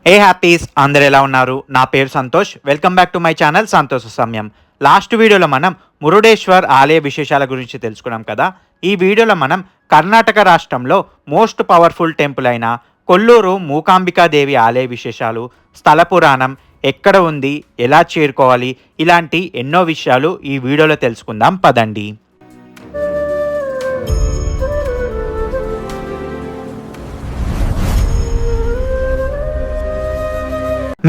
ఏ happies అందరు ఎలా ఉన్నారు? నా పేరు Santosh. Welcome back to my channel సంతోష సమయం. లాస్ట్ వీడియోలో మనం మురుడేశ్వర్ ఆలయ విశేషాల గురించి తెలుసుకున్నాం కదా. ఈ వీడియోలో మనం కర్ణాటక రాష్ట్రంలో మోస్ట్ పవర్ఫుల్ టెంపుల్ అయిన కొల్లూరు మూకాంబికాదేవి ఆలయ విశేషాలు, స్థల పురాణం, ఎక్కడ ఉంది, ఎలా చేరుకోవాలి, ఇలాంటి ఎన్నో విషయాలు ఈ వీడియోలో తెలుసుకుందాం పదండి.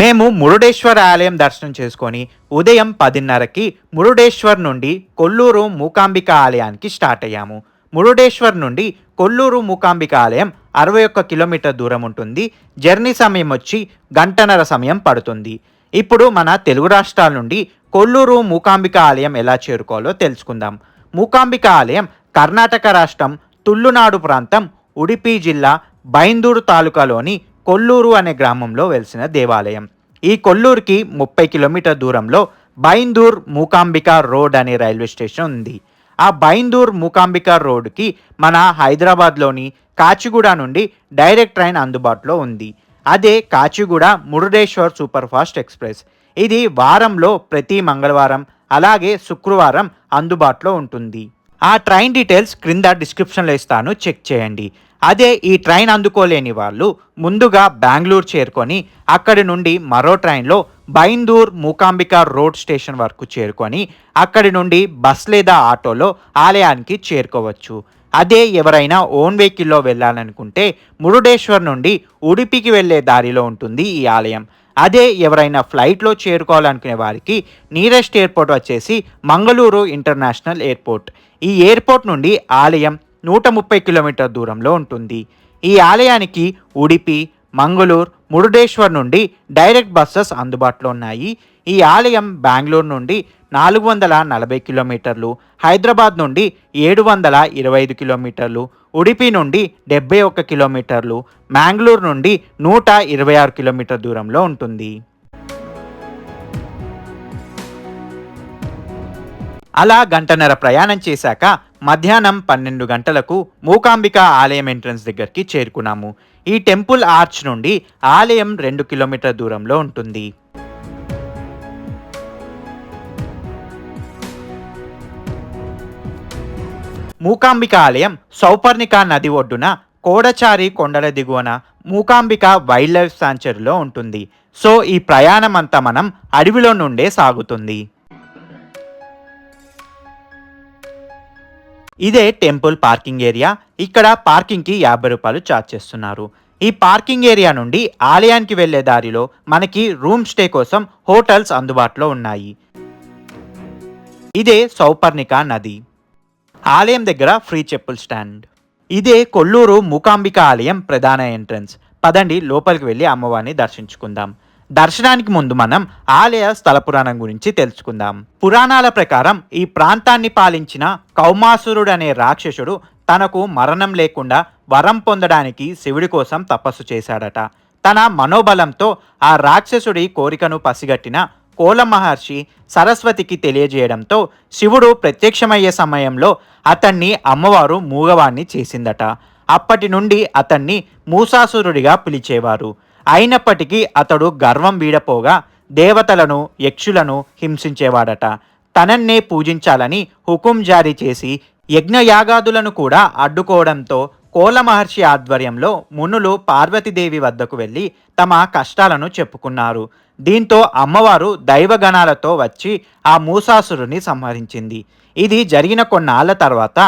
మేము మురుడేశ్వర ఆలయం దర్శనం చేసుకొని ఉదయం 10:30కి మురుడేశ్వర్ నుండి కొల్లూరు మూకాంబిక ఆలయానికి స్టార్ట్ అయ్యాము. మురుడేశ్వర్ నుండి కొల్లూరు మూకాంబిక ఆలయం 61 కిలోమీటర్ దూరం ఉంటుంది. జర్నీ సమయం వచ్చి గంటన్నర సమయం పడుతుంది. ఇప్పుడు మన తెలుగు రాష్ట్రాల నుండి కొల్లూరు మూకాంబిక ఆలయం ఎలా చేరుకోవాలో తెలుసుకుందాం. మూకాంబిక ఆలయం కర్ణాటక రాష్ట్రం తుళ్ళునాడు ప్రాంతం ఉడిపి జిల్లా బైందూరు తాలూకాలోని కొల్లూరు అనే గ్రామంలో వెలిసిన దేవాలయం. ఈ కొల్లూరుకి 30 కిలోమీటర్ దూరంలో బైందూర్ మూకాంబిక రోడ్ అనే రైల్వే స్టేషన్ ఉంది. ఆ బైందూర్ మూకాంబిక రోడ్డుకి మన హైదరాబాద్లోని కాచిగూడ నుండి డైరెక్ట్ ట్రైన్ అందుబాటులో ఉంది. అదే Kacheguda Murudeshwar super fast express. ఇది వారంలో ప్రతి మంగళవారం అలాగే శుక్రవారం అందుబాటులో ఉంటుంది. ఆ ట్రైన్ డీటెయిల్స్ క్రింద డిస్క్రిప్షన్లో ఇస్తాను, చెక్ చేయండి. అదే ఈ ట్రైన్ అందుకోలేని వాళ్ళు ముందుగా బెంగళూరు చేరుకొని అక్కడి నుండి మరో ట్రైన్లో బైందూర్ మూకాంబిక రోడ్ స్టేషన్ వరకు చేరుకొని అక్కడి నుండి బస్ లేదా ఆటోలో ఆలయానికి చేరుకోవచ్చు. అదే ఎవరైనా ఓన్ వెహికల్లో వెళ్ళాలనుకుంటే మురుడేశ్వర్ నుండి ఉడిపికి వెళ్ళే దారిలో ఉంటుంది ఈ ఆలయం. అదే ఎవరైనా ఫ్లైట్లో చేరుకోవాలనుకునే వారికి నియరెస్ట్ ఎయిర్పోర్ట్ వచ్చేసి మంగళూరు ఇంటర్నేషనల్ ఎయిర్పోర్ట్. ఈ ఎయిర్పోర్ట్ నుండి ఆలయం 130 కిలోమీటర్ దూరంలో ఉంటుంది. ఈ ఆలయానికి ఉడిపి, మంగళూరు, మురుడేశ్వర్ నుండి డైరెక్ట్ బస్సెస్ అందుబాటులో ఉన్నాయి. ఈ ఆలయం బెంగళూరు నుండి 440 కిలోమీటర్లు, హైదరాబాద్ నుండి 725 కిలోమీటర్లు, ఉడిపి నుండి 71 కిలోమీటర్లు, మ్యాంగ్లూరు నుండి 126 కిలోమీటర్ దూరంలో ఉంటుంది. అలా గంటన్నర ప్రయాణం చేశాక మధ్యాహ్నం 12 గంటలకు మూకాంబిక ఆలయం ఎంట్రన్స్ దగ్గరికి చేరుకున్నాము. ఈ టెంపుల్ ఆర్చ్ నుండి ఆలయం 2 కిలోమీటర్ దూరంలో ఉంటుంది. మూకాంబిక ఆలయం సౌపర్ణిక నది ఒడ్డున కోడచారి కొండల దిగువన మూకాంబిక వైల్డ్ లైఫ్ సాంచురీలో ఉంటుంది. సో ఈ ప్రయాణం అంతా మనం అడవిలో నుండే సాగుతుంది. ఇదే టెంపుల్ పార్కింగ్ ఏరియా. ఇక్కడ పార్కింగ్కి 50 రూపాయలు ఛార్జ్ చేస్తున్నారు. ఈ పార్కింగ్ ఏరియా నుండి ఆలయానికి వెళ్లే దారిలో మనకి రూమ్ స్టే కోసం హోటల్స్ అందుబాటులో ఉన్నాయి. ఇదే సౌపర్ణిక నది. ఆలయం దగ్గర ఫ్రీ చెప్పుల్ స్టాండ్. ఇదే కొల్లూరు మూకాంబిక ఆలయం ప్రధాన ఎంట్రన్స్. పదండి లోపలికి వెళ్ళి అమ్మవారిని దర్శించుకుందాం. దర్శనానికి ముందు మనం ఆలయ స్థల పురాణం గురించి తెలుసుకుందాం. పురాణాల ప్రకారం ఈ ప్రాంతాన్ని పాలించిన కౌమాసురుడు అనే రాక్షసుడు తనకు మరణం లేకుండా వరం పొందడానికి శివుడి కోసం తపస్సు చేశాడట. తన మనోబలంతో ఆ రాక్షసుడి కోరికను పసిగట్టిన కోల మహర్షి సరస్వతికి తెలియజేయడంతో శివుడు ప్రత్యక్షమయ్యే సమయంలో అతన్ని అమ్మవారు మూగవాణ్ణి చేసిందట. అప్పటి నుండి అతన్ని మూసాసురుడిగా పిలిచేవారు. అయినప్పటికీ అతడు గర్వం వీడపోగా దేవతలను, యక్షులను హింసించేవాడట. తనన్నే పూజించాలని హుకుం జారీ చేసి యజ్ఞయాగాదులను కూడా అడ్డుకోవడంతో కోల మహర్షి ఆధ్వర్యంలో మునులు పార్వతీదేవి వద్దకు వెళ్ళి తమ కష్టాలను చెప్పుకున్నారు. దీంతో అమ్మవారు దైవగణాలతో వచ్చి ఆ మూసాసురుని సంహరించింది. ఇది జరిగిన కొన్నాళ్ల తర్వాత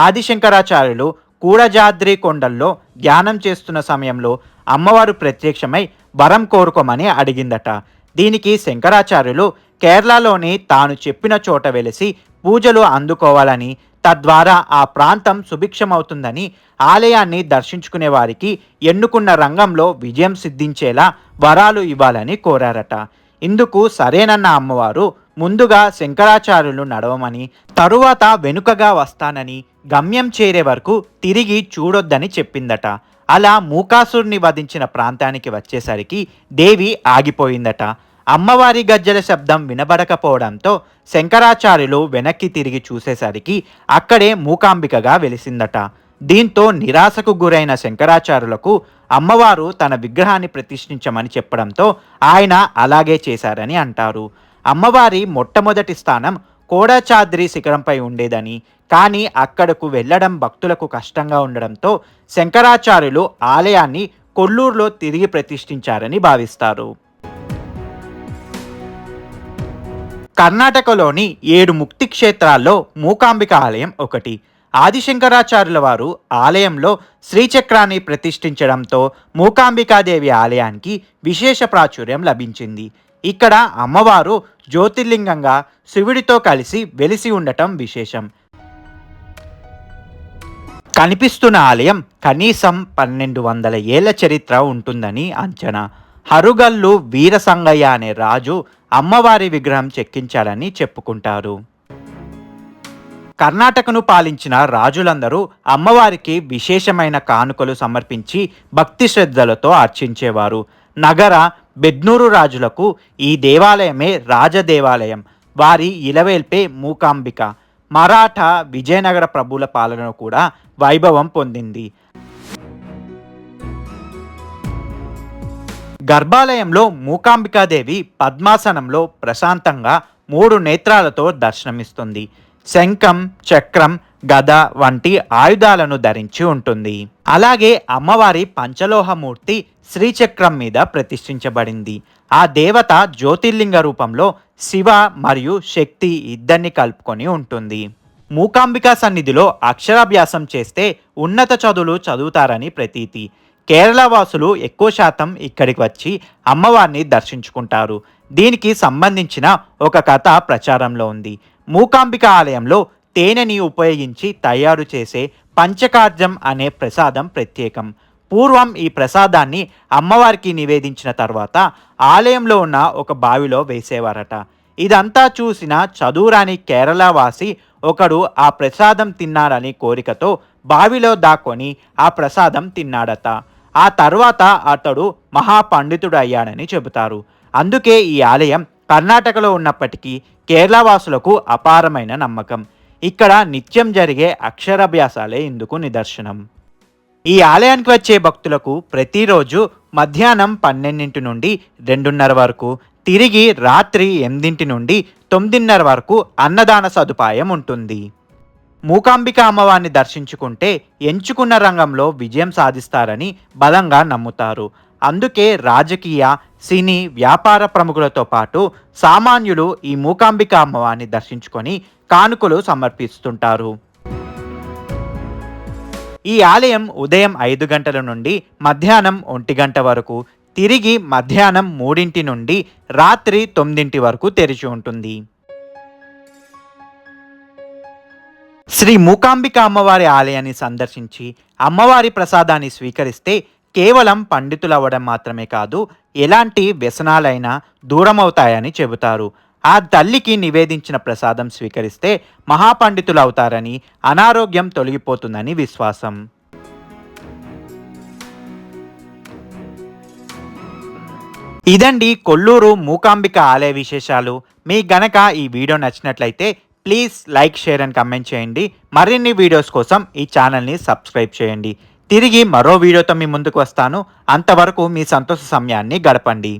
ఆదిశంకరాచార్యులు కూడజాద్రి కొండల్లో ధ్యానం చేస్తున్న సమయంలో అమ్మవారు ప్రత్యక్షమై వరం కోరుకోమని అడిగిందట. దీనికి శంకరాచార్యులు కేరళలోని తాను చెప్పిన చోట వెలిసి పూజలు అందుకోవాలని, తద్వారా ఆ ప్రాంతం సుభిక్షమవుతుందని, ఆలయాన్ని దర్శించుకునే వారికి ఎన్నుకున్న రంగంలో విజయం సిద్ధించేలా వరాలు ఇవ్వాలని కోరారట. ఇందుకు సరేనన్న అమ్మవారు ముందుగా శంకరాచార్యులు నడవమని, తరువాత వెనుకగా వస్తానని, గమ్యం చేరే వరకు తిరిగి చూడొద్దని చెప్పిందట. అలా మూకాసురుని వధించిన ప్రాంతానికి వచ్చేసరికి దేవి ఆగిపోయిందట. అమ్మవారి గజ్జల శబ్దం వినబడకపోవడంతో శంకరాచార్యులు వెనక్కి తిరిగి చూసేసరికి అక్కడే మూకాంబికగా వెలిసిందట. దీంతో నిరాశకు గురైన శంకరాచార్యులకు అమ్మవారు తన విగ్రహాన్ని ప్రతిష్ఠించమని చెప్పడంతో ఆయన అలాగే చేశారని అంటారు. అమ్మవారి మొట్టమొదటి స్థానం కోడాచాద్రి శిఖరంపై ఉండేదని, కానీ అక్కడకు వెళ్ళడం భక్తులకు కష్టంగా ఉండడంతో శంకరాచార్యులు ఆలయాన్ని కొల్లూరులో తిరిగి ప్రతిష్ఠించారని భావిస్తారు. కర్ణాటకలోని 7 ముక్తి క్షేత్రాల్లో మూకాంబిక ఆలయం ఒకటి. ఆదిశంకరాచార్యుల వారు ఆలయంలో శ్రీచక్రాన్ని ప్రతిష్ఠించడంతో మూకాంబికాదేవి ఆలయానికి విశేష ప్రాచుర్యం లభించింది. ఇక్కడ అమ్మవారు జ్యోతిర్లింగంగా శివుడితో కలిసి వెలిసి ఉండటం విశేషం. కనిపిస్తున్న ఆలయం కనీసం 1200 ఏళ్ల చరిత్ర ఉంటుందని అంచనా. హరుగల్లు వీరసంగయ్య అనే రాజు అమ్మవారి విగ్రహం చెక్కించాలని చెప్పుకుంటారు. కర్ణాటకను పాలించిన రాజులందరూ అమ్మవారికి విశేషమైన కానుకలు సమర్పించి భక్తి శ్రద్ధలతో అర్చించేవారు. నగర బెద్నూరు రాజులకు ఈ దేవాలయమే రాజదేవాలయం. వారి ఇలవేల్పే మూకాంబిక. మరాఠా విజయనగర ప్రభుల పాలన కూడా వైభవం పొందింది. గర్భాలయంలో మూకాంబికాదేవి పద్మాసనంలో ప్రశాంతంగా 3 నేత్రాలతో దర్శనమిస్తుంది. శంఖం, చక్రం, గద వంటి ఆయుధాలను ధరించి ఉంటుంది. అలాగే అమ్మవారి పంచలోహమూర్తి శ్రీచక్రం మీద ప్రతిష్ఠించబడింది. ఆ దేవత జ్యోతిర్లింగ రూపంలో శివ మరియు శక్తి ఇద్దరిని కలుపుకొని ఉంటుంది. మూకాంబికా సన్నిధిలో అక్షరాభ్యాసం చేస్తే ఉన్నత చదువులు చదువుతారని ప్రతీతి. కేరళ వాసులు ఎక్కువ శాతం ఇక్కడికి వచ్చి అమ్మవారిని దర్శించుకుంటారు. దీనికి సంబంధించిన ఒక కథ ప్రచారంలో ఉంది. మూకాంబిక ఆలయంలో తేనెని ఉపయోగించి తయారు చేసే పంచకార్జం అనే ప్రసాదం ప్రత్యేకం. పూర్వం ఈ ప్రసాదాన్ని అమ్మవారికి నివేదించిన తర్వాత ఆలయంలో ఉన్న ఒక బావిలో వేసేవారట. ఇదంతా చూసిన చదువురాని కేరళ వాసి ఒకడు ఆ ప్రసాదం తిన్నాడని కోరికతో బావిలో దాక్కొని ఆ ప్రసాదం తిన్నాడట. ఆ తర్వాత అతడు మహాపండితుడు అయ్యాడని చెబుతారు. అందుకే ఈ ఆలయం కర్ణాటకలో ఉన్నప్పటికీ కేరళ వాసులకు అపారమైన నమ్మకం. ఇక్కడ నిత్యం జరిగే అక్షరాభ్యాసాలే ఇందుకు నిదర్శనం. ఈ ఆలయానికి వచ్చే భక్తులకు ప్రతిరోజు మధ్యాహ్నం 12 నుండి 2:30 వరకు, తిరిగి రాత్రి 8 నుండి 9:30 వరకు అన్నదాన సదుపాయం ఉంటుంది. మూకాంబిక అమ్మవారిని దర్శించుకుంటే ఎంచుకున్న రంగంలో విజయం సాధిస్తారని బలంగా నమ్ముతారు. అందుకే రాజకీయ, సినీ, వ్యాపార ప్రముఖులతో పాటు సామాన్యులు ఈ మూకాంబిక అమ్మవారిని దర్శించుకొని కానుకలు సమర్పిస్తుంటారు. ఈ ఆలయం ఉదయం 5 గంటల నుండి మధ్యాహ్నం 1 గంట వరకు, తిరిగి మధ్యాహ్నం 3 నుండి రాత్రి 9 వరకు తెరిచి ఉంటుంది. శ్రీ మూకాంబిక అమ్మవారి ఆలయాన్ని సందర్శించి అమ్మవారి ప్రసాదాన్ని స్వీకరిస్తే కేవలం పండితులవ్వడం మాత్రమే కాదు, ఎలాంటి వ్యసనాలైనా దూరమవుతాయని చెబుతారు. ఆ తల్లికి నివేదించిన ప్రసాదం స్వీకరిస్తే మహాపండితులు అవుతారని, అనారోగ్యం తొలగిపోతుందని విశ్వాసం. ఇదండి కొల్లూరు మూకాంబిక ఆలయ విశేషాలు. మీకు గనక ఈ వీడియో నచ్చినట్లయితే please like, share and comment చేయండి. మరిన్ని వీడియోస్ కోసం ఈ ఛానల్ని సబ్స్క్రైబ్ చేయండి. తిరిగి మరో వీడియోతో మీ ముందుకు వస్తాను. అంతవరకు మీ సంతోష సమయాన్ని గడపండి.